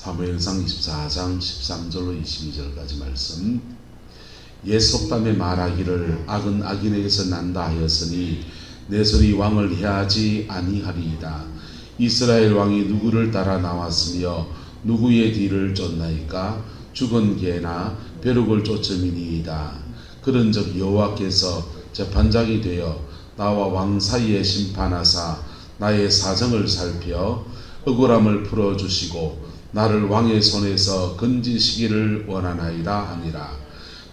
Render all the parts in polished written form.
사무엘상 24장 13절로 22절까지 말씀. 옛 속담에 말하기를 악은 악인에게서 난다 하였으니 내 손이 왕을 해하지 아니하리이다. 이스라엘 왕이 누구를 따라 나왔으며 누구의 뒤를 쫓나이까? 죽은 개나 벼룩을 쫓음이니이다. 그런즉 여호와께서 재판장이 되어 나와 왕 사이에 심판하사 나의 사정을 살펴 억울함을 풀어주시고 나를 왕의 손에서 건지시기를 원하나이다 하니라.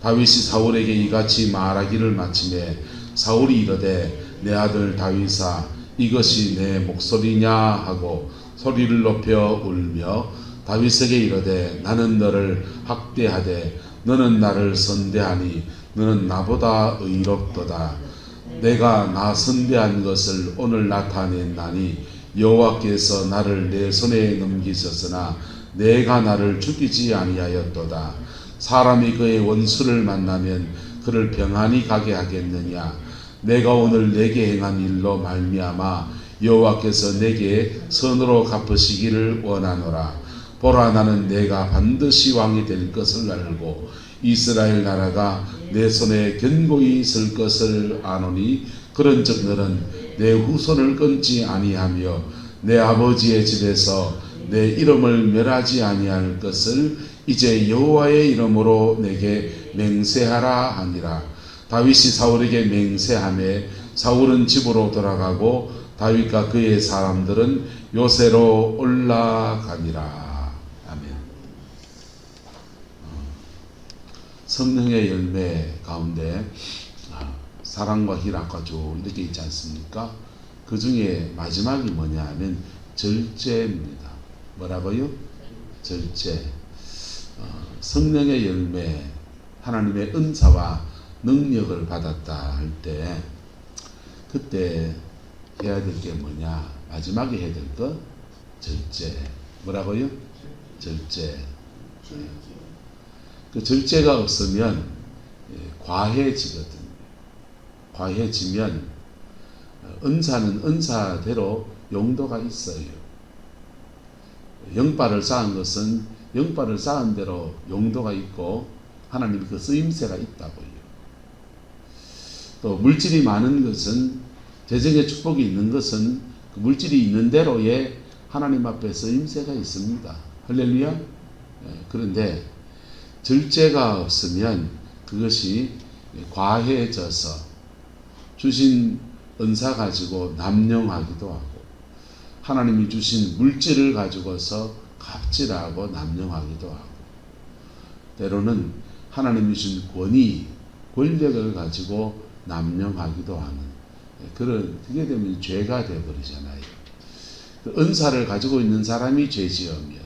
다윗이 사울에게 이같이 말하기를 마침에 사울이 이르되 내 아들 다윗아 이것이 내 목소리냐 하고 소리를 높여 울며 다윗에게 이르되 나는 너를 학대하되 너는 나를 선대하니 너는 나보다 의롭도다. 내가 나 선대한 것을 오늘 나타냈나니 여호와께서 나를 내 손에 넘기셨으나 내가 나를 죽이지 아니하였도다. 사람이 그의 원수를 만나면 그를 평안히 가게 하겠느냐? 내가 오늘 내게 행한 일로 말미암아 여호와께서 내게 선으로 갚으시기를 원하노라. 보라, 나는 내가 반드시 왕이 될 것을 알고 이스라엘 나라가 내 손에 견고히 있을 것을 아노니 그런즉 너는 내 후손을 끊지 아니하며 내 아버지의 집에서 내 이름을 멸하지 아니할 것을 이제 여호와의 이름으로 내게 맹세하라 하니라. 다윗이 사울에게 맹세하매 사울은 집으로 돌아가고 다윗과 그의 사람들은 요새로 올라가니라. 아멘. 성령의 열매 가운데 사랑과 희락과 조 이렇게 있지 않습니까? 그 중에 마지막이 뭐냐 하면 절제입니다. 뭐라고요? 절제. 성령의 열매, 하나님의 은사와 능력을 받았다 할 때 그때 해야 될 게 뭐냐? 마지막에 해야 될 거? 절제. 뭐라고요? 절제. 그 절제가 없으면 과해지거든요. 과해지면 은사는 은사대로 용도가 있어요. 영발을 쌓은 것은 영발을 쌓은 대로 용도가 있고 하나님 그 쓰임새가 있다고요. 또 물질이 많은 것은 재정의 축복이 있는 것은 그 물질이 있는 대로의 하나님 앞에 쓰임새가 있습니다. 할렐루야. 그런데 절제가 없으면 그것이 과해져서 주신 은사 가지고 남용하기도 하고 하나님이 주신 물질을 가지고서 갑질하고 남용하기도 하고 때로는 하나님이 주신 권위, 권력을 가지고 남용하기도 하는 그게 되면 죄가 되어버리잖아요. 그 은사를 가지고 있는 사람이 죄지으면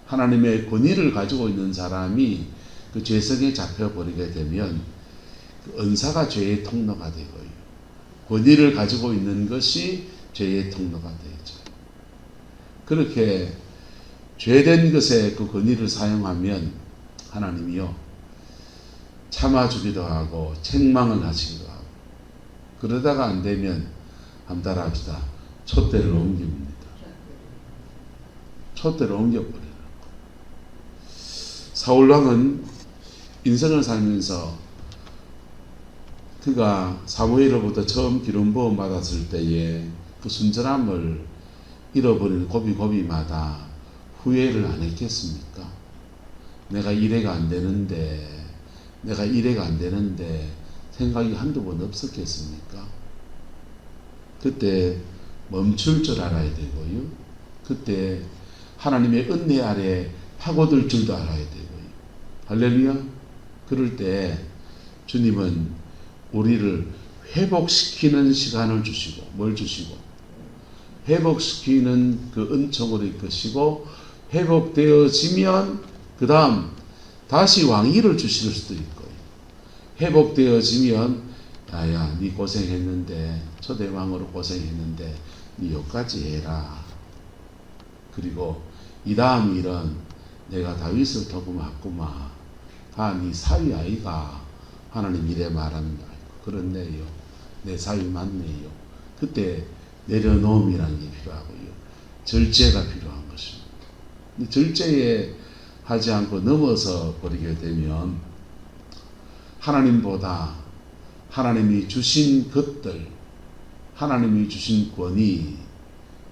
하나님의 권위를 가지고 있는 사람이 그 죄성에 잡혀버리게 되면 그 은사가 죄의 통로가 되고요. 권위를 가지고 있는 것이 죄의 통로가 되죠. 그렇게 죄된 것에 그 권위를 사용하면 하나님이요 참아주기도 하고 책망을 하시기도 하고 그러다가 안 되면 한 달 합시다. 촛대를 옮깁니다. 촛대를 옮겨버려요. 사울왕은 인생을 살면서 그가 사무엘로부터 처음 기름 부음 받았을 때에 그 순전함을 잃어버린 고비고비마다 후회를 안 했겠습니까? 내가 이래가 안 되는데 생각이 한두 번 없었겠습니까? 그때 멈출 줄 알아야 되고요. 그때 하나님의 은혜 아래 파고들 줄도 알아야 되고요. 할렐루야. 그럴 때 주님은 우리를 회복시키는 시간을 주시고 뭘 주시고 회복시키는 그 은총으로 이끄시고 회복되어지면 그 다음 다시 왕위를 주실 수도 있고요. 회복되어지면 야야 네 고생했는데 초대왕으로 고생했는데 네 여기까지 해라. 그리고 이 다음 일은 내가 다윗을 두고 맞구마. 다 네 사위 아이가 하나님 이래 말하는 거 그렇네요. 내 사위 맞네요. 그때 내려놓음이라는 게 필요하고요. 절제가 필요한 것입니다. 절제에 하지 않고 넘어서 버리게 되면 하나님보다 하나님이 주신 것들, 하나님이 주신 권위,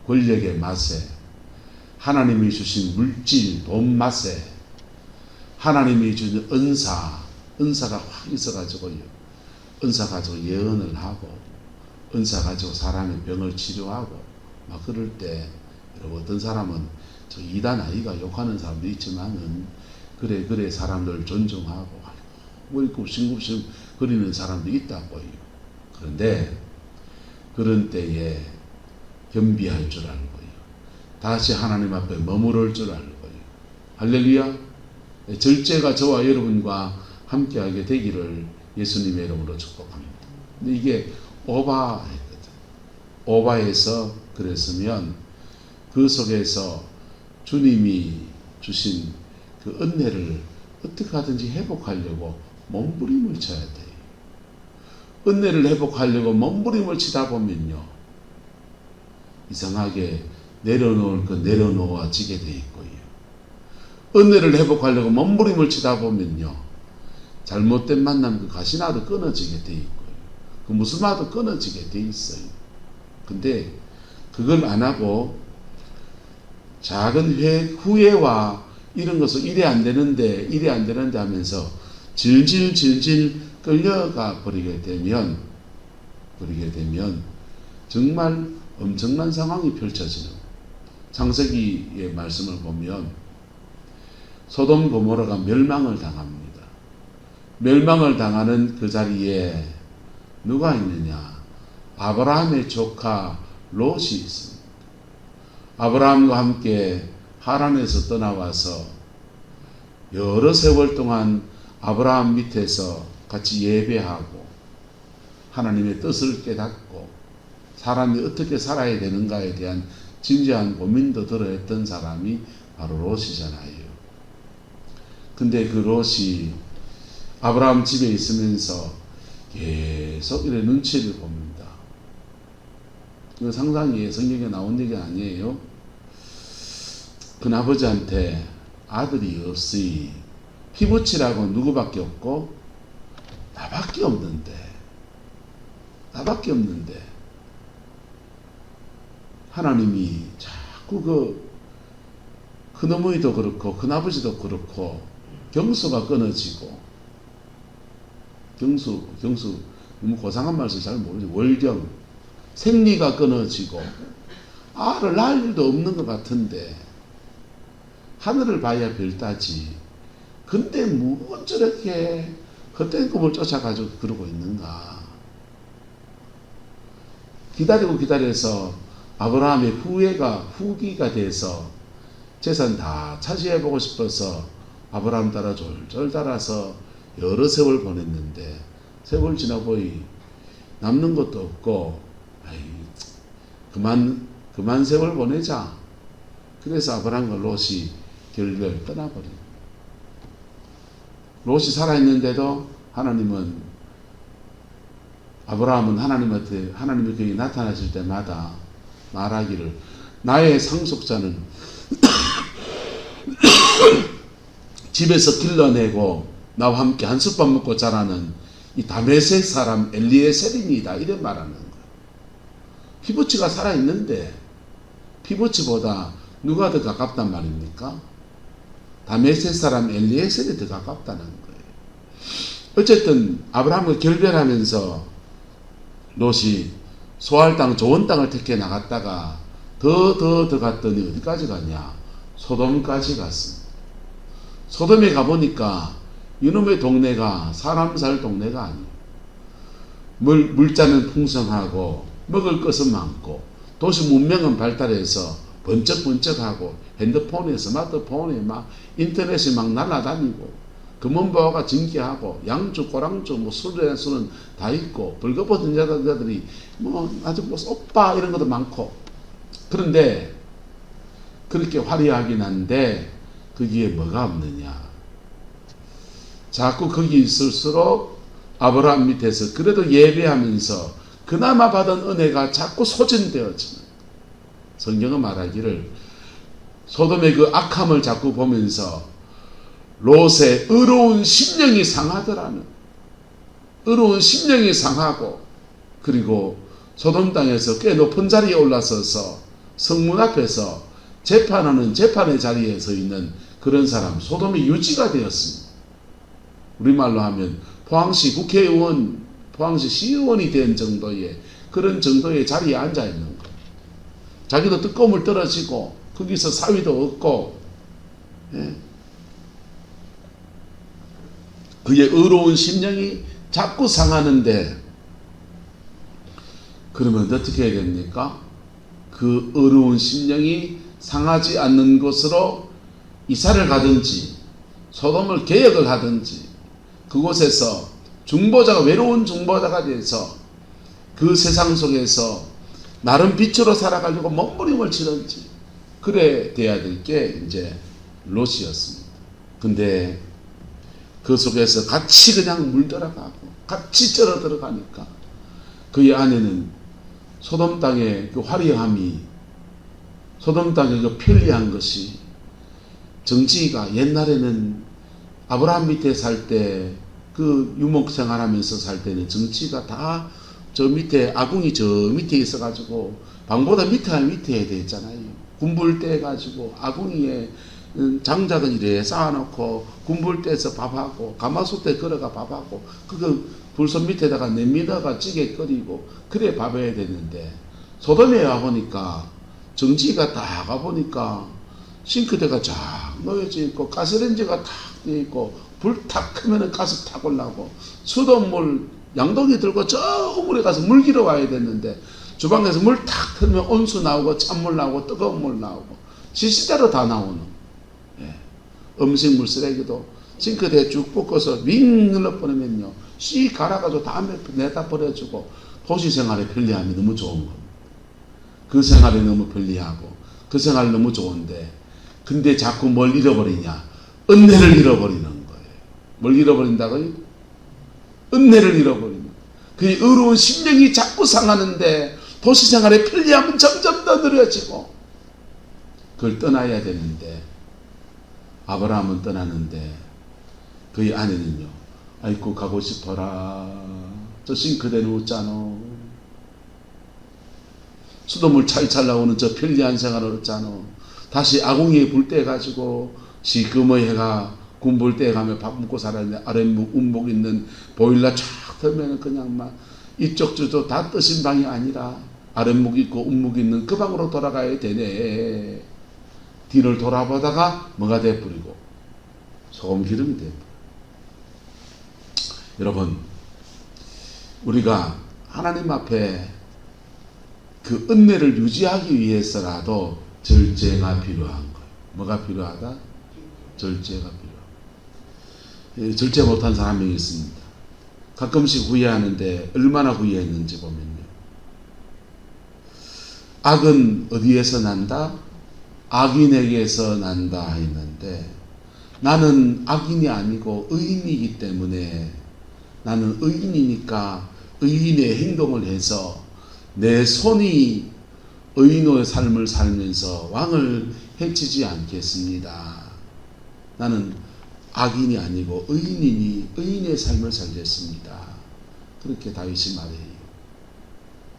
권력의 맛에, 하나님이 주신 물질, 돈 맛에, 하나님이 주신 은사가 확 있어가지고요. 은사 가지고 예언을 하고, 은사 가지고 사람의 병을 치료하고, 막 그럴 때, 여러분, 어떤 사람은 저 이단 아이가 욕하는 사람도 있지만은, 그래, 사람들 존중하고, 뭐, 굽신굽신 거리는 사람도 있다고요. 그런데, 그런 때에 겸비할 줄 알고요. 다시 하나님 앞에 머무를 줄 알고요. 할렐루야! 절제가 저와 여러분과 함께하게 되기를 예수님의 이름으로 축복합니다. 근데 이게 오바했거든. 오바해서 그랬으면 그 속에서 주님이 주신 그 은혜를 어떻게 하든지 회복하려고 몸부림을 쳐야 돼요. 은혜를 회복하려고 몸부림을 치다 보면요, 이상하게 내려놓을 거 내려놓아지게 돼 있고요. 은혜를 회복하려고 몸부림을 치다 보면요, 잘못된 만남 그 가시나도 끊어지게 돼 있고요. 그 무스마도 끊어지게 돼 있어요. 근데 그걸 안 하고 작은 후회와 이런 것을 이래 안 되는데 하면서 질질 끌려가 버리게 되면 정말 엄청난 상황이 펼쳐지는, 창세기의 말씀을 보면 소돔 고모라가 멸망을 당합니다. 멸망을 당하는 그 자리에 누가 있느냐? 아브라함의 조카 롯이 있습니다. 아브라함과 함께 하란에서 떠나와서 여러 세월 동안 아브라함 밑에서 같이 예배하고 하나님의 뜻을 깨닫고 사람이 어떻게 살아야 되는가에 대한 진지한 고민도 들어했던 사람이 바로 롯이잖아요. 근데 그 롯이 아브라함 집에 있으면서 계속 이래 눈치를 봅니다. 이거 상상이 성경에 나온 얘기 아니에요. 큰아버지한테 아들이 없으니 피부치라고 누구밖에 없고 나밖에 없는데 하나님이 자꾸 큰어머니도 그렇고 큰아버지도 그렇고 경수가 끊어지고, 경수 너무 고상한 말씀 잘 모르죠. 월경 생리가 끊어지고 알을 낳을 일도 없는 것 같은데 하늘을 봐야 별따지. 근데 뭐 저렇게 헛된 꿈을 쫓아가지고 그러고 있는가. 기다려서 아브라함의 후기가 돼서 재산 다 차지해보고 싶어서 아브라함 따라 졸졸 따라서 여러 세월 보냈는데 세월 지나보니 남는 것도 없고, 그만 세월 보내자. 그래서 아브라함과 롯이 결별 떠나버린. 롯이 살아있는데도 아브라함은 하나님이 그에게 나타나실 때마다 말하기를 나의 상속자는 집에서 길러내고 나와 함께 한솥밥 먹고 자라는 이 다메섹 사람 엘리에셀이니이다, 이런 말하는 거예요. 피부치가 살아있는데 피부치보다 누가 더 가깝단 말입니까? 다메섹 사람 엘리에셀이 더 가깝다는 거예요. 어쨌든 아브라함과 결별하면서 롯이 소할 땅, 좋은 땅을 택해 나갔다가 더 갔더니 어디까지 갔냐? 소돔까지 갔습니다. 소돔에 가보니까 이놈의 동네가 사람 살 동네가 아니에요. 물자는 풍성하고 먹을 것은 많고 도시 문명은 발달해서 번쩍번쩍하고 핸드폰에 스마트폰에 막 인터넷이 막 날아다니고 금은보화가 진기하고 양주 꼬랑주 뭐 술은 다 있고 벌거벗은 여자들이 뭐 아주 뭐 오빠 이런 것도 많고. 그런데 그렇게 화려하긴 한데 거기에 뭐가 없느냐? 자꾸 거기 있을수록 아브라함 밑에서 그래도 예배하면서 그나마 받은 은혜가 자꾸 소진되어지는. 성경은 말하기를 소돔의 그 악함을 자꾸 보면서 롯의 의로운 심령이 상하더라는, 의로운 심령이 상하고, 그리고 소돔 땅에서 꽤 높은 자리에 올라서서 성문 앞에서 재판하는 재판의 자리에 서 있는 그런 사람, 소돔이 유지가 되었습니다. 우리말로 하면 포항시 국회의원, 포항시 시의원이 된 정도의 그런 정도의 자리에 앉아 있는 거예요. 자기도 뜨거움을 떨어지고 거기서 사위도 없고, 예. 그의 의로운 심령이 자꾸 상하는데, 그러면 어떻게 해야 됩니까? 그 의로운 심령이 상하지 않는 곳으로 이사를 가든지 소돔을 개혁을 하든지, 그곳에서 중보자가, 외로운 중보자가 돼서 그 세상 속에서 나름 빛으로 살아가지고 몸부림을 치든지 그래 돼야 될 게 이제 롯이었습니다. 근데 그 속에서 같이 그냥 물들어가고 같이 쩔어 들어가니까 그의 안에는 소돔 땅의 그 화려함이, 소돔 땅의 그 편리한 것이, 정치가 옛날에는 아브라함 밑에 살 때, 그 유목 생활하면서 살 때는 정치가 다 저 밑에, 아궁이 저 밑에 있어가지고 방보다 밑에 해야 되잖아요. 군불 떼가지고 아궁이에 장작은 이래 쌓아놓고 군불 떼서 밥하고 가마솥에 걸어가 밥하고 그거 불선 밑에다가 냄비다가 찌개 끓이고 그래 밥 해야 되는데, 소돔에 와보니까 정지가 다 가보니까 싱크대가 쫙 놓여져 있고 가스레인지가 탁 되어 있고 불 탁 크면은 가스 탁 올라오고 수돗물 양동이 들고 저 우물에 가서 물 길어 와야 됐는데 주방에서 물 탁 틀면 온수 나오고 찬물 나오고 뜨거운 물 나오고 시시대로 다 나오는, 예. 음식물 쓰레기도 싱크대에 쭉 볶아서 윙 눌러버리면요 씨 갈아가지고 다 내다 버려주고, 도시 생활의 편리함이 너무 좋은 겁니다. 그 생활이 너무 편리하고 그 생활이 너무 좋은데, 근데 자꾸 뭘 잃어버리냐? 은혜를 잃어버리는 거예요. 뭘 잃어버린다고요? 은혜를 잃어버리는, 그의 의로운 심령이 자꾸 상하는데 도시생활의 편리함은 점점 더 늘어지고, 그걸 떠나야 되는데 아브라함은 떠나는데 그의 아내는요, 아이고 가고 싶어라, 저 싱크대는 웃잖아, 수돗물 차이찰 나오는 저 편리한 생활을 얻잖아, 다시 아궁이에 불 떼가지고 시커먼 해가 군불 떼가며 밥 먹고 살았는데 아랫목 운목 있는 보일러 쫙 틀면 그냥 막 이쪽 저쪽 다 뜨신 방이 아니라 아랫목 있고 운목 있는 그 방으로 돌아가야 되네. 뒤를 돌아보다가 뭐가 돼버리고 소금 기름이 돼버리고. 여러분, 우리가 하나님 앞에 그 은혜를 유지하기 위해서라도 절제가 필요한 거예요. 뭐가 필요하다? 절제가 필요하다. 절제 못한 사람이 있습니다. 가끔씩 후회하는데 얼마나 후회했는지 보면요. 악은 어디에서 난다? 악인에게서 난다 했는데, 나는 악인이 아니고 의인이기 때문에, 나는 의인이니까 의인의 행동을 해서 내 손이 의인의 삶을 살면서 왕을 해치지 않겠습니다. 나는 악인이 아니고 의인이니 의인의 삶을 살겠습니다. 그렇게 다윗이 말해요.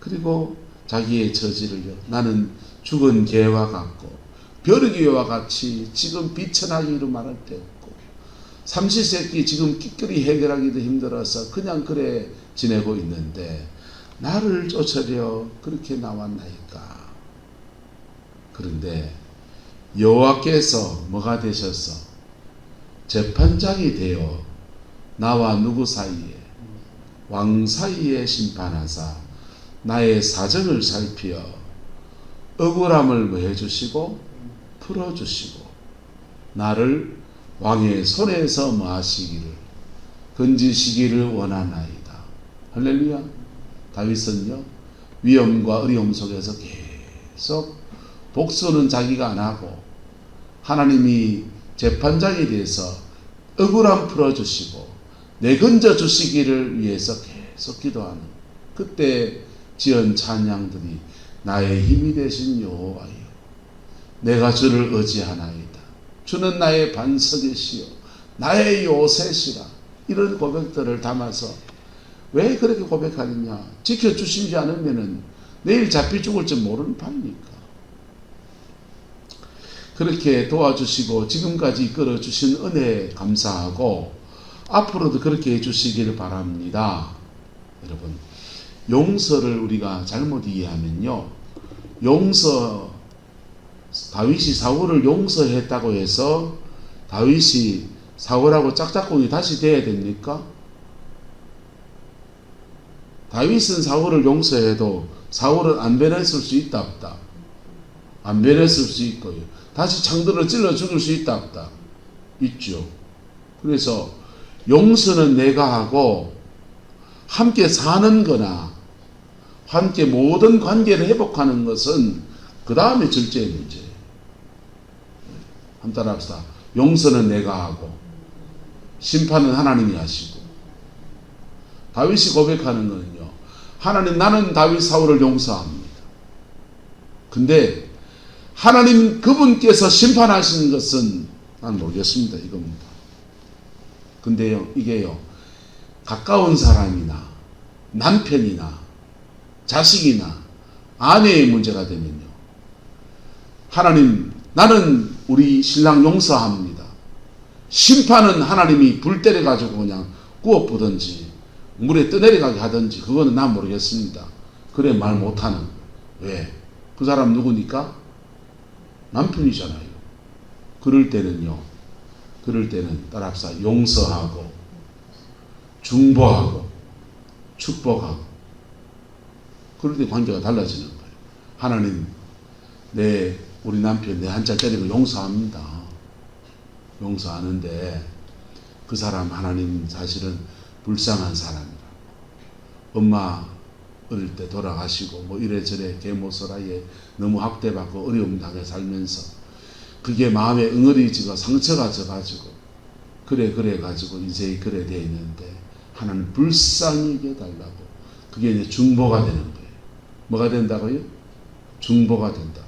그리고 자기의 처지를요, 나는 죽은 개와 같고 벼르기와 같이 지금 비천하기로 말할 때 없고 삼시세끼 지금 끼끌이 해결하기도 힘들어서 그냥 그래 지내고 있는데 나를 쫓으려 그렇게 나왔나이까. 그런데 여호와께서 뭐가 되셔서 재판장이 되어 나와 누구 사이에, 왕 사이에 심판하사 나의 사정을 살피어 억울함을 뭐 해주시고 풀어주시고 나를 왕의 손에서 뭐 하시기를 건지시기를 원하나이다. 할렐루야. 다윗은요, 위험과 어려움 속에서 계속 복수는 자기가 안 하고 하나님이 재판장에 대해서 억울함 풀어주시고 내건져 주시기를 위해서 계속 기도하는, 그때 지은 찬양들이 나의 힘이 되신 여호와여, 내가 주를 의지하나이다. 주는 나의 반석이시요 나의 요새시라. 이런 고백들을 담아서 왜 그렇게 고백하느냐? 지켜주시지 않으면은 내일 잡히 죽을지 모르는 판이니까. 그렇게 도와주시고 지금까지 이끌어주신 은혜에 감사하고 앞으로도 그렇게 해주시길 바랍니다. 여러분, 용서를 우리가 잘못 이해하면요, 다윗이 사울을 용서했다고 해서 다윗이 사울하고 짝짝꿍이 다시 돼야 됩니까? 다윗은 사울을 용서해도 사울은 안 변했을 수 있다 없다? 안 변했을 수 있고요. 다시 창들어 찔러 죽을 수 있다 없다? 있죠. 그래서 용서는 내가 하고 함께 사는 거나 함께 모든 관계를 회복하는 것은 그 다음에 절제의 문제예요. 한번 따라합시다. 용서는 내가 하고 심판은 하나님이 하시고. 다윗이 고백하는 거는요, 하나님, 나는 다윗 사울을 용서합니다. 근데 하나님 그분께서 심판하시는 것은 난 모르겠습니다. 이겁니다. 근데요, 이게요, 가까운 사람이나 남편이나 자식이나 아내의 문제가 되면요, 하나님, 나는 우리 신랑 용서합니다. 심판은 하나님이 불 때려가지고 그냥 구워 부든지 물에 떠내려가게 하든지, 그거는 난 모르겠습니다. 그래 말 못하는. 왜? 그 사람 누구니까? 남편이잖아요. 그럴 때는 따라합시다. 용서하고 중보하고 축복하고. 그럴 때 관계가 달라지는 거예요. 하나님, 우리 남편 내 한자 때리고 용서합니다. 용서하는데 그 사람 하나님 사실은 불쌍한 사람이라. 엄마 어릴 때 돌아가시고 뭐 이래저래 계모설하에 너무 학대받고 어려움 당해 살면서 그게 마음에 응어리지고 상처가 져가지고 그래가지고 인생이 그래 돼 있는데 하나님 불쌍히 여겨달라고. 그게 이제 중보가 되는 거예요. 뭐가 된다고요? 중보가 된다.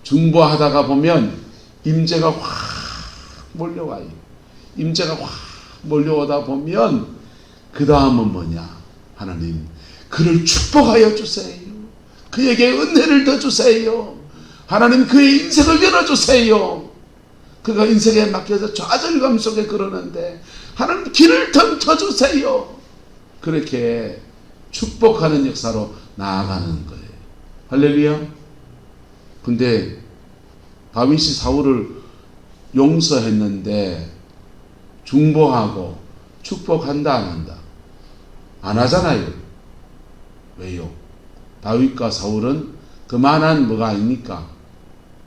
중보하다가 보면 임재가 확 몰려와요. 임재가 확 몰려오다 보면 그 다음은 뭐냐? 하나님, 그를 축복하여 주세요. 그에게 은혜를 더 주세요. 하나님, 그의 인생을 열어주세요. 그가 인생에 맡겨서 좌절감 속에 그러는데 하나님, 길을 던져주세요. 그렇게 축복하는 역사로 나아가는 거예요. 할렐루야. 근데 다윗이 사울을 용서했는데 중보하고 축복한다 안 한다? 안 하잖아요. 왜요? 다윗과 사울은 그만한 뭐가 아닙니까?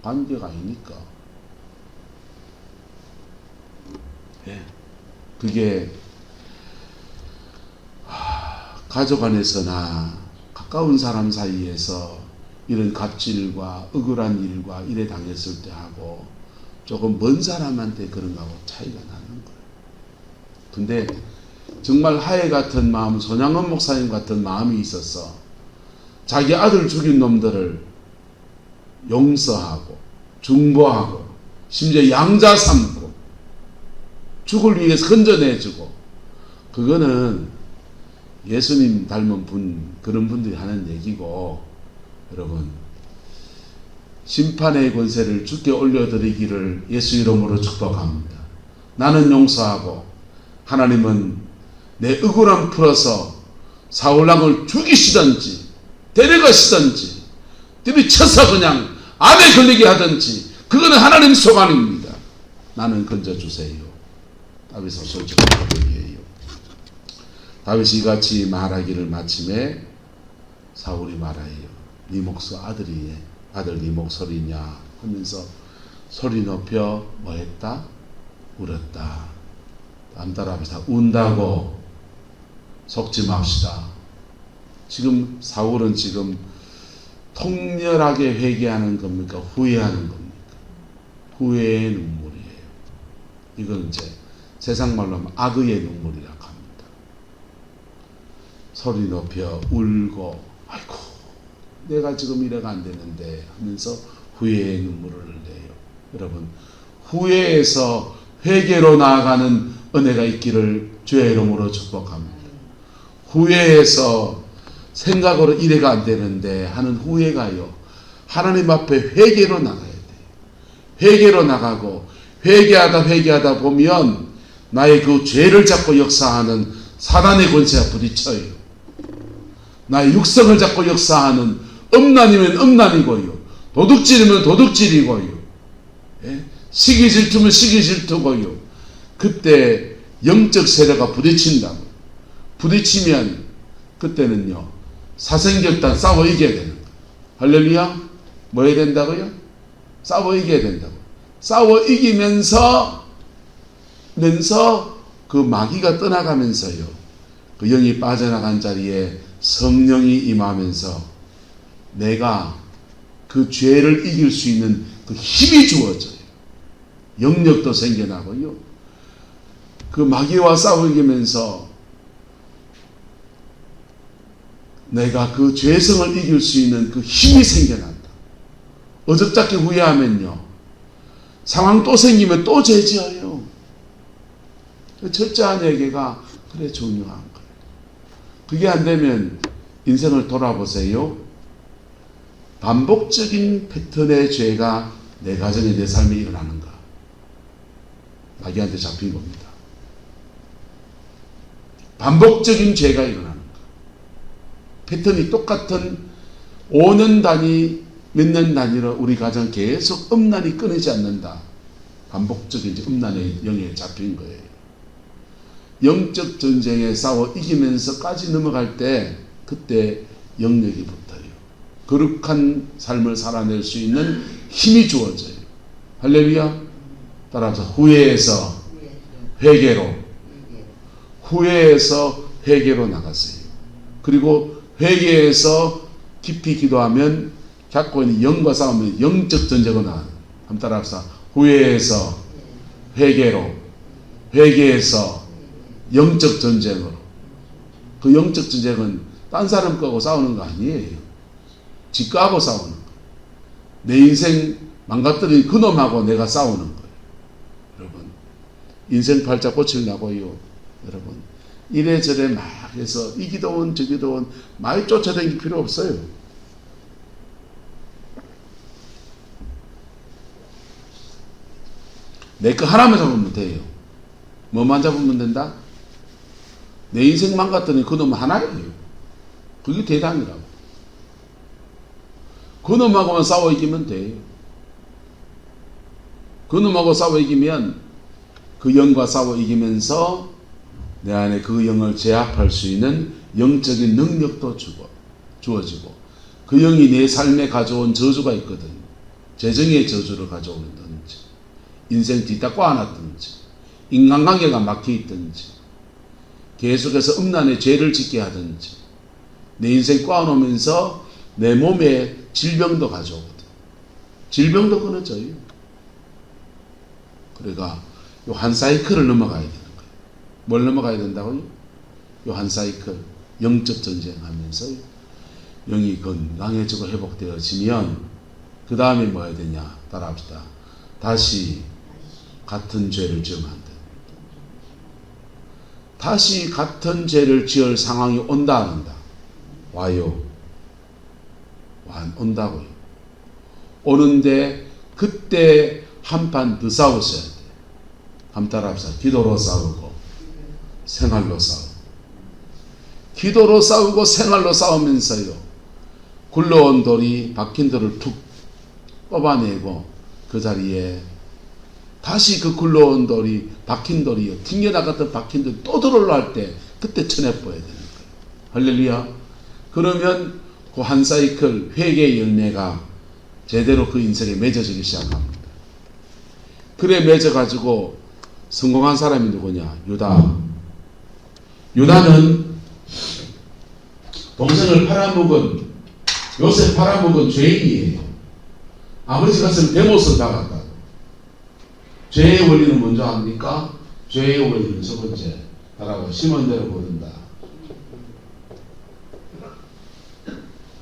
관계가 아니니까. 예. 그게 가족 안에서나 가까운 사람 사이에서 이런 갑질과 억울한 일과 이래 당했을 때 하고 조금 먼 사람한테 그런 거하고 차이가 나는 거예요. 근데 정말 하해 같은 마음, 손양원 목사님 같은 마음이 있어서 자기 아들 죽인 놈들을 용서하고 중보하고 심지어 양자 삼고 죽을 위해서 건져내주고, 그거는 예수님 닮은 분, 그런 분들이 하는 얘기고, 여러분, 심판의 권세를 주께 올려드리기를 예수 이름으로 축복합니다. 나는 용서하고 하나님은 내 억울함 풀어서 사울왕을 죽이시든지 데려가시든지 들이쳐서 그냥 암에 걸리게 하든지, 그거는 하나님 소관입니다. 나는 건져주세요. 다윗의 솔직한 고백이에요. 다윗이 이같이 말하기를 마침에 사울이 말해요. 네 목소 아들 네 목소리냐 하면서 소리 높여 뭐했다? 울었다. 다음 따라합시다. 운다고 속지 맙시다. 지금 사울은 지금 통렬하게 회개하는 겁니까? 후회하는 겁니까? 후회의 눈물이에요. 이건 이제 세상 말로 하면 악의의 눈물이라고 합니다. 소리 높여 울고, 아이고 내가 지금 이래가 안 되는데 하면서 후회의 눈물을 흘려요. 여러분, 후회에서 회개로 나아가는 은혜가 있기를 주의 이름으로 축복합니다. 후회해서 생각으로 이래가 안 되는데 하는 후회가요, 하나님 앞에 회개로 나가야 돼요. 회개로 나가고 회개하다 보면 나의 그 죄를 잡고 역사하는 사단의 권세가 부딪혀요. 나의 육성을 잡고 역사하는 음란이면 음란이고요, 도둑질이면 도둑질이고요, 시기 질투면 시기 질투고요. 그때 영적 세력가 부딪힌다고. 부딪히면 그때는요, 사생결단 싸워 이겨야 되는 거예요. 할렐루야. 뭐 해야 된다고요? 싸워 이겨야 된다고. 싸워 이기면서 그 마귀가 떠나가면서요, 그 영이 빠져나간 자리에 성령이 임하면서 내가 그 죄를 이길 수 있는 그 힘이 주어져요. 영력도 생겨나고요, 그 마귀와 싸워 이기면서 내가 그 죄성을 이길 수 있는 그 힘이 생겨난다. 어줍잖게 후회하면요, 상황 또 생기면 또 죄지어요. 철저한 회개가 그래 중요한 거예요. 그게 안 되면 인생을 돌아보세요. 반복적인 패턴의 죄가 내 가정에 내 삶에 일어나는가? 마귀한테 잡힌 겁니다. 반복적인 죄가 일어나는가? 패턴이 똑같은 5년 단위, 몇 년 단위로 우리 가정 계속 음란이 끊이지 않는다. 반복적인 음란의 영에 잡힌 거예요. 영적 전쟁에 싸워 이기면서까지 넘어갈 때 그때 영력이 붙어요. 거룩한 삶을 살아낼 수 있는 힘이 주어져요. 할렐루야. 따라서 후회에서 회개로, 후회에서 회개로 나갔어요. 그리고 회개에서 깊이 기도하면 갖고 있는 영과 싸우면 영적 전쟁으로 나가요. 한번 따라합시다. 후회에서 회개로, 회개에서 영적 전쟁으로. 그 영적 전쟁은 딴 사람 거하고 싸우는 거 아니에요. 지 거하고 싸우는 거예요. 내 인생 망가뜨린 그놈하고 내가 싸우는 거예요. 여러분, 인생 팔자 고치려고요, 여러분, 이래저래 막 해서 이 기도원 저 기도원 많이 쫓아다닐 필요 없어요. 내 거 하나만 잡으면 돼요. 뭐만 잡으면 된다? 내 인생 망가뜨린 그놈 하나예요. 그게 대단이라고. 그놈하고만 싸워 이기면 돼요. 그놈하고 싸워 이기면 그 영과 싸워 이기면서 내 안에 그 영을 제압할 수 있는 영적인 능력도 주어지고, 그 영이 내 삶에 가져온 저주가 있거든. 재정의 저주를 가져오든지, 인생 뒤딱 꼬아놨든지, 인간관계가 막혀있든지, 계속해서 음란의 죄를 짓게 하든지, 내 인생 꼬아놓으면서 내 몸에 질병도 가져오거든. 질병도 끊어져요. 그러니까 요 한 사이클을 넘어가야 되는 거예요. 뭘 넘어가야 된다고요? 요 한 사이클, 영적 전쟁하면서 영이 건강해지고 회복되어지면 그 다음에 뭐 해야 되냐? 따라합시다. 다시 같은 죄를 지으면 안 돼. 다시 같은 죄를 지을 상황이 온다 안 온다? 와요. 온다고요. 오는데 그때 한판 더 싸우셔야 돼. 한번 따라합시다. 기도로 싸우고 생활로 싸우고. 기도로 싸우고 생활로 싸우면서요, 굴러온 돌이 박힌 돌을 툭 뽑아내고 그 자리에 다시 그 굴러온 돌이, 박힌 돌이요, 튕겨나갔던 박힌 돌이 또 들어올라 할 때 그때 쳐내버려야 되는 거예요. 할렐루야. 그러면 그 한 사이클 회개의 열매가 제대로 그 인생에 맺어지기 시작합니다. 그래 맺어가지고 성공한 사람이 누구냐? 유다. 유다는 동생을 팔아먹은, 요셉 팔아먹은 죄인이에요. 아버지 가슴 대못을 박았다. 죄의 원리는 먼저 합니까? 죄의 원리는 첫 번째. 따라고 심은 대로 거둔다.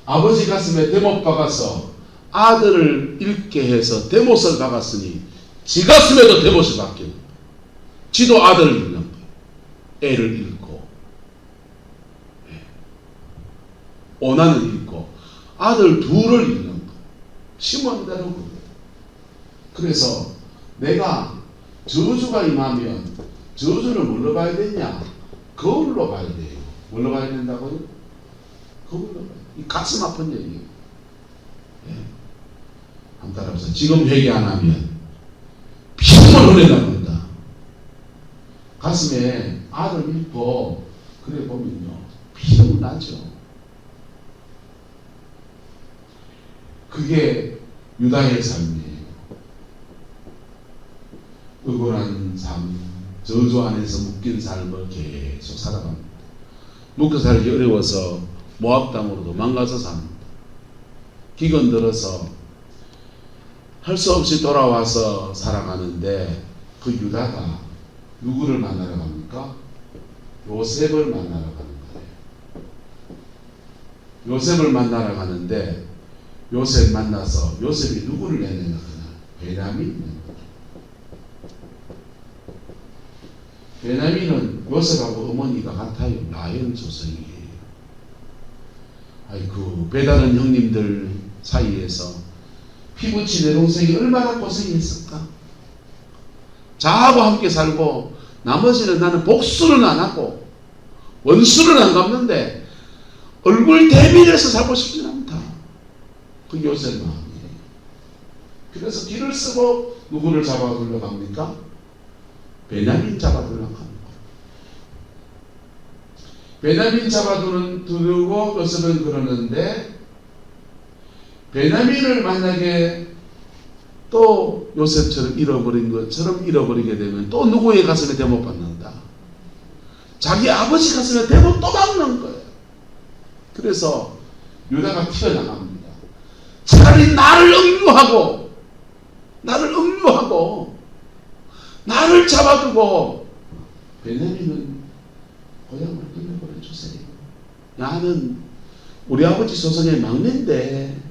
아버지 가슴에 대못 박아서 아들을 잃게 해서 데못을 박았으니 지 가슴에도 데못을 박히는 거예요. 지도 아들을 잃는 거예요. 애를 잃고 오난을 잃고 아들 둘을 잃는 거예요. 시몬대로 그래요. 그래서 내가 저주가 임하면 저주를 뭘로 봐야 되냐? 거울로 봐야 돼요. 뭘로 봐야 된다고요? 거울로 봐야 돼요. 이 가슴 아픈 얘기예요. 한번 따라서 지금 회개 안 하면 피눈물 흘려나온다. 가슴에 아들 잃고 그래 보면요 피눈물 나죠. 그게 유다의 삶이에요. 억울한 삶, 저주 안에서 묶인 삶을 계속 살아갑니다. 묶여 살기 어려워서 모압 땅으로 도망가서 삽니다. 기근 들어서 할 수 없이 돌아와서 살아가는데 그 유다가 누구를 만나러 갑니까? 요셉을 만나러 가는 거예요. 요셉을 만나러 가는데 요셉 만나서 요셉이 누구를 내는가? 베냐민. 베냐민은 요셉하고 어머니가 같아요. 라헬 조상이에요. 아이고 배다른 형님들 사이에서 피부치 내 동생이 얼마나 고생했을까. 자하고 함께 살고 나머지는 나는 복수는 안 하고 원수는 안 갚는데 얼굴 대비해서 살고 싶진 않다. 그 요셉 마음이에요. 그래서 길을 쓰고 누구를 잡아들려 갑니까? 베냐민 잡아들려 갑니다. 베냐민 잡아두고 요셉은 그러는데 베냐민을 만약에 또 요셉처럼 잃어버린 것처럼 잃어버리게 되면 또 누구의 가슴에 대못 받는다. 자기 아버지 가슴에 대못 또 박는 거예요. 그래서 유다가 튀어나갑니다. 차라리 나를 억류하고 나를 잡아두고 베냐민은 고향을 떠나버려 주세요. 나는 우리 아버지 조상의 막내인데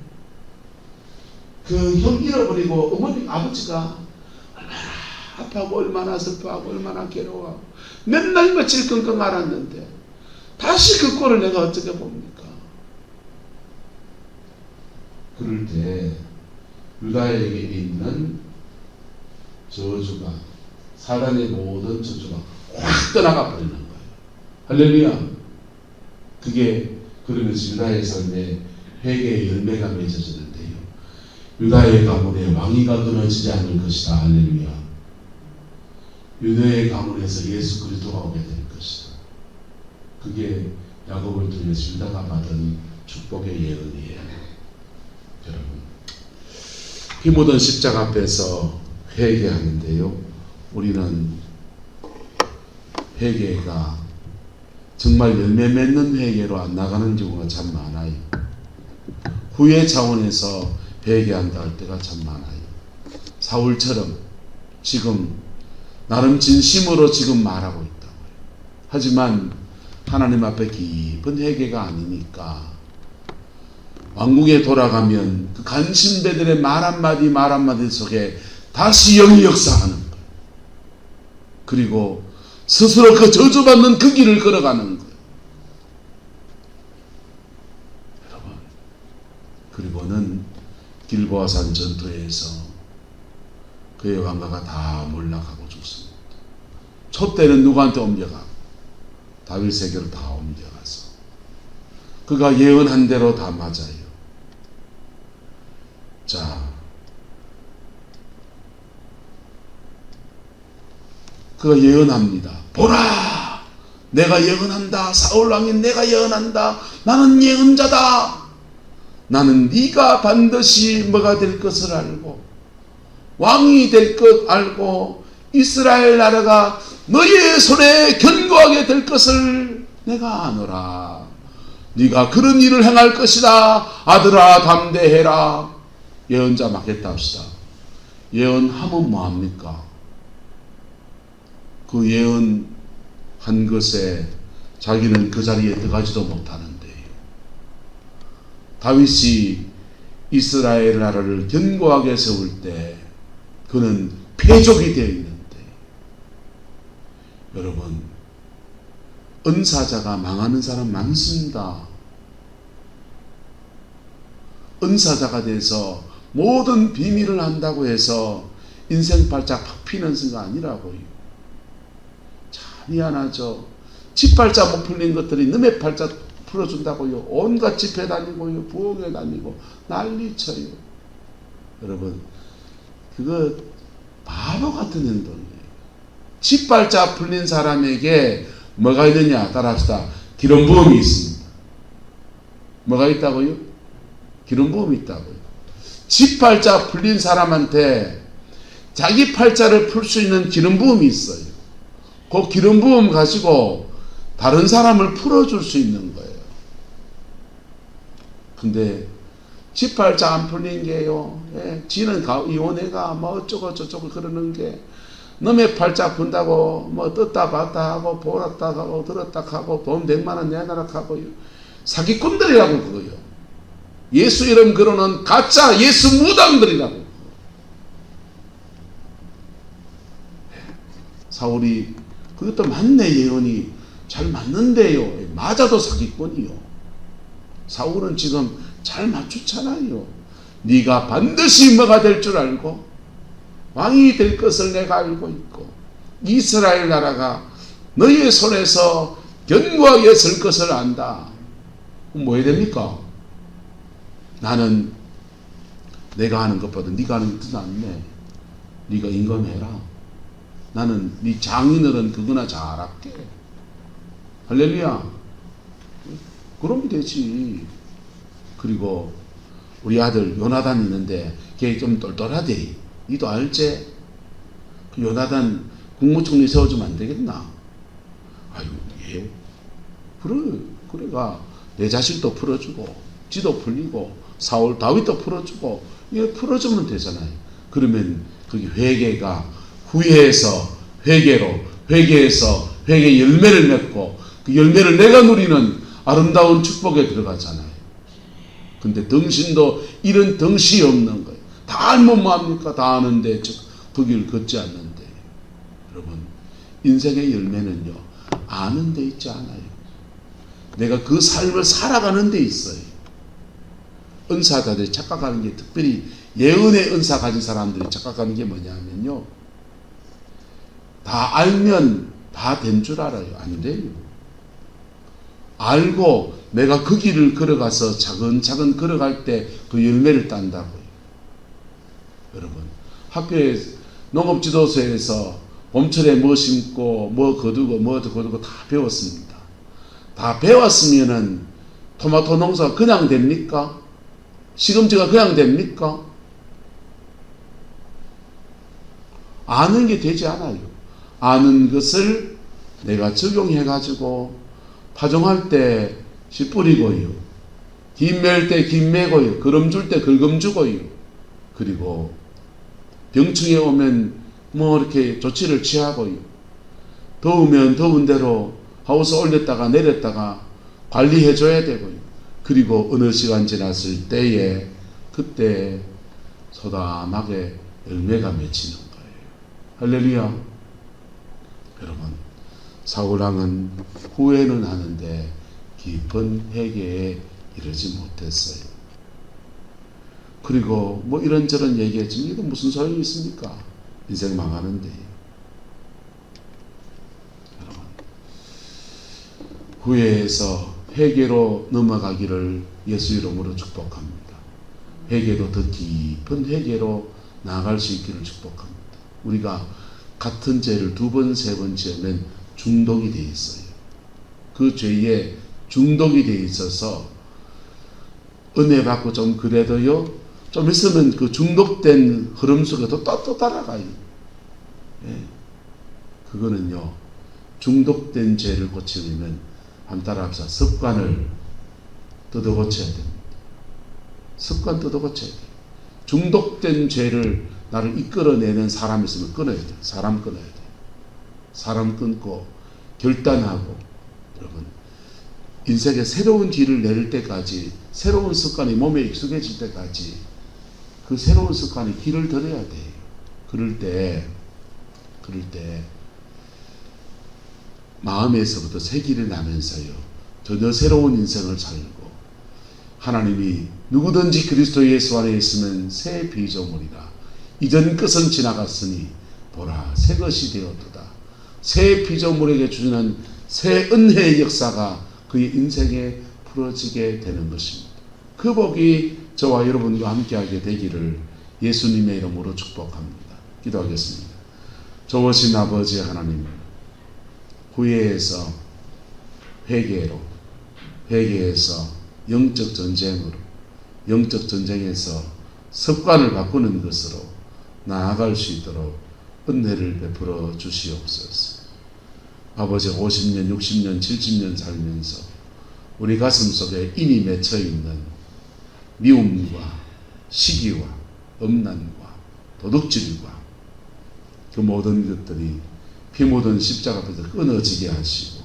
그 형 잃어버리고 어머니 아버지가 얼마나 아파하고 얼마나 슬퍼하고 얼마나 괴로워하고 맨날 며칠 끙끙 앓았는데 다시 그 꼴을 내가 어떻게 봅니까? 그럴 때 유다에게 있는 저주가 사단의 모든 저주가 확 떠나가 버리는 거예요. 할렐루야. 그게 그러면서 유다의 삶에 회개의 열매가 맺어지는데요. 유다의 가문에 왕위가 끊어지지 않을 것이다. 할렐루야. 유다의 가문에서 예수 그리스도가 오게 될 것이다. 그게 야곱을 통해서 유다가 받은 축복의 예언이에요. 여러분, 피 묻은 십자가 앞에서 회개하는데요. 우리는 회개가 정말 열매 맺는 회개로 안 나가는 경우가 참 많아요. 후회 차원에서 회개한다 할 때가 참 많아요. 사울처럼 지금 나름 진심으로 지금 말하고 있다고요. 하지만 하나님 앞에 깊은 회개가 아니니까 왕궁에 돌아가면 그 간신배들의 말 한마디 속에 다시 영이 역사하는 거예요. 그리고 스스로 그 저주받는 그 길을 걸어가는 거예요. 여러분, 그리고는 길보아산 전투에서 그의 왕가가 다 몰락하고 죽습니다. 촛대는 누구한테 옮겨가? 다윗에게로 다 옮겨가서 그가 예언한 대로 다 맞아요. 자, 그가 예언합니다. 보라! 내가 예언한다. 사울왕이 내가 예언한다. 나는 예언자다. 나는 네가 반드시 뭐가 될 것을 알고 왕이 될 것 알고 이스라엘 나라가 너의 손에 견고하게 될 것을 내가 아노라. 네가 그런 일을 행할 것이다. 아들아 담대해라. 예언자 맞겠다 합시다. 예언하면 뭐합니까? 그 예언한 것에 자기는 그 자리에 들어가지도 못하는데 다윗이 이스라엘 나라를 견고하게 세울 때 그는 패족이 되어 있는데, 여러분, 은사자가 망하는 사람 많습니다. 은사자가 돼서 모든 비밀을 한다고 해서 인생 발작 팍 피는 수가 아니라고요. 참 미안하죠. 집 발작 못 풀린 것들이 남의 발작 풀어준다고요. 온갖 집회 다니고요, 부엌에 다니고 난리쳐요. 여러분, 그거 바보 같은 행동이에요. 집 발작 풀린 사람에게 뭐가 있느냐? 따라합시다. 기름 부음이 있습니다. 뭐가 있다고요? 기름 부음이 있다고요. 집 팔자 풀린 사람한테 자기 팔자를 풀 수 있는 기름 부음이 있어요. 그 기름 부음 가지고 다른 사람을 풀어줄 수 있는 거예요. 근데 집 팔자 안 풀린 게요, 지는 이혼해가 뭐 어쩌고 저쩌고 그러는 게, 너의 팔자 푼다고 뭐 떴다 봤다 하고 보았다 하고 들었다 하고 돈 100만원 내놔라 하고요. 사기꾼들이라고 그거요. 예수 이름 그러는 가짜 예수 무당들이라고. 사울이 그것도 맞네, 예언이 잘 맞는데요. 맞아도 사기꾼이요. 사울은 지금 잘 맞추잖아요. 네가 반드시 뭐가 될 줄 알고 왕이 될 것을 내가 알고 있고 이스라엘 나라가 너희의 손에서 견고하게 설 것을 안다. 뭐 해야 됩니까? 나는 내가 하는 것보다 네가 하는 게 더 낫네. 네가 임금해라. 나는 네 장인어른 그거나 잘할게. 할렐루야. 그러면 되지. 그리고 우리 아들 요나단 있는데 걔 좀 똘똘하대. 니도 알지? 그 요나단 국무총리 세워주면 안 되겠나? 아유, 예. 그래가 내 자식도 풀어주고 지도 풀리고 사울 다윗도 풀어주고 이거 풀어주면 되잖아요. 그러면 그게 회개가 후회해서 회개해서 회개 열매를 맺고 그 열매를 내가 누리는 아름다운 축복에 들어가잖아요. 근데 덩신도 이런 덩신이 없는 거예요. 다 알면 뭐합니까? 다 아는데 그 길 걷지 않는데. 여러분, 인생의 열매는요, 아는 데 있지 않아요. 내가 그 삶을 살아가는 데 있어요. 은사자들이 착각하는 게, 특별히 예언의 은사 가진 사람들이 착각하는 게 뭐냐면요, 다 알면 다 된 줄 알아요. 안 돼요. 알고 내가 그 길을 걸어가서 차근차근 걸어갈 때 그 열매를 딴다고요. 여러분, 학교에 농업지도서에서 봄철에 뭐 심고 뭐 거두고 다 배웠습니다. 다 배웠으면은 토마토 농사가 그냥 됩니까? 시금치가 그냥 됩니까? 아는 게 되지 않아요. 아는 것을 내가 적용해 가지고 파종할 때 씨 뿌리고요, 김 멜 때 김 매고요, 거름 줄 때 걸금 주고요, 그리고 병충해 오면 뭐 이렇게 조치를 취하고요, 더우면 더운 대로 하우스 올렸다가 내렸다가 관리해 줘야 되고요, 그리고 어느 시간 지났을 때에 그때 소담하게 열매가 맺히는 거예요. 할렐루야. 여러분, 사울왕은 후회는 하는데 깊은 회개에 이르지 못했어요. 그리고 뭐 이런저런 얘기했지만 이거 무슨 소용이 있습니까? 인생 망하는데. 여러분, 후회해서 회개로 넘어가기를 예수 이름으로 축복합니다. 회개도 더 깊은 회개로 나아갈 수 있기를 축복합니다. 우리가 같은 죄를 2번, 3번 지으면 중독이 되어 있어요. 그 죄에 중독이 되어 있어서 은혜 받고 좀 그래도요, 좀 있으면 그 중독된 흐름 속에 또 따라가요. 예. 그거는요, 중독된 죄를 고치려면 한 따라합시다. 습관을 뜯어 고쳐야 됩니다. 습관 뜯어 고쳐야 돼요. 중독된 죄를 나를 이끌어내는 사람이 있으면 끊어야 돼요. 사람 끊어야 돼요. 사람 끊고 결단하고, 여러분, 인생에 새로운 길을 내릴 때까지, 새로운 습관이 몸에 익숙해질 때까지 그 새로운 습관에 길을 들여야 돼. 그럴 때 마음에서부터 새 길이 나면서요, 전혀 새로운 인생을 살고, 하나님이 누구든지 그리스도 예수 안에 있으면 새 피조물이라. 이전 것은 지나갔으니 보라 새 것이 되었도다. 새 피조물에게 주는 새 은혜의 역사가 그의 인생에 풀어지게 되는 것입니다. 그 복이 저와 여러분과 함께하게 되기를 예수님의 이름으로 축복합니다. 기도하겠습니다. 좋으신 아버지 하나님, 후회에서 회개로, 회개에서 영적 전쟁으로, 영적 전쟁에서 습관을 바꾸는 것으로 나아갈 수 있도록 은혜를 베풀어 주시옵소서. 아버지 50년, 60년, 70년 살면서 우리 가슴 속에 인이 맺혀 있는 미움과 시기와 음란과 도둑질과 그 모든 것들이 피 묻은 십자가 앞에서 끊어지게 하시고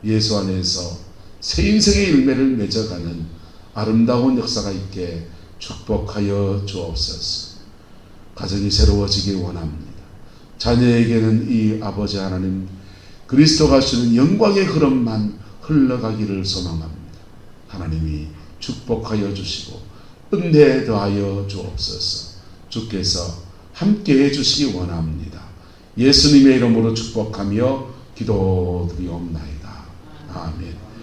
예수 안에서 새 인생의 열매를 맺어가는 아름다운 역사가 있게 축복하여 주옵소서. 가정이 새로워지기 원합니다. 자녀에게는 이 아버지 하나님 그리스도가 주는 영광의 흐름만 흘러가기를 소망합니다. 하나님이 축복하여 주시고 은혜 더하여 주옵소서. 주께서 함께해 주시기 원합니다. 예수님의 이름으로 축복하며 기도드리옵나이다. 아멘.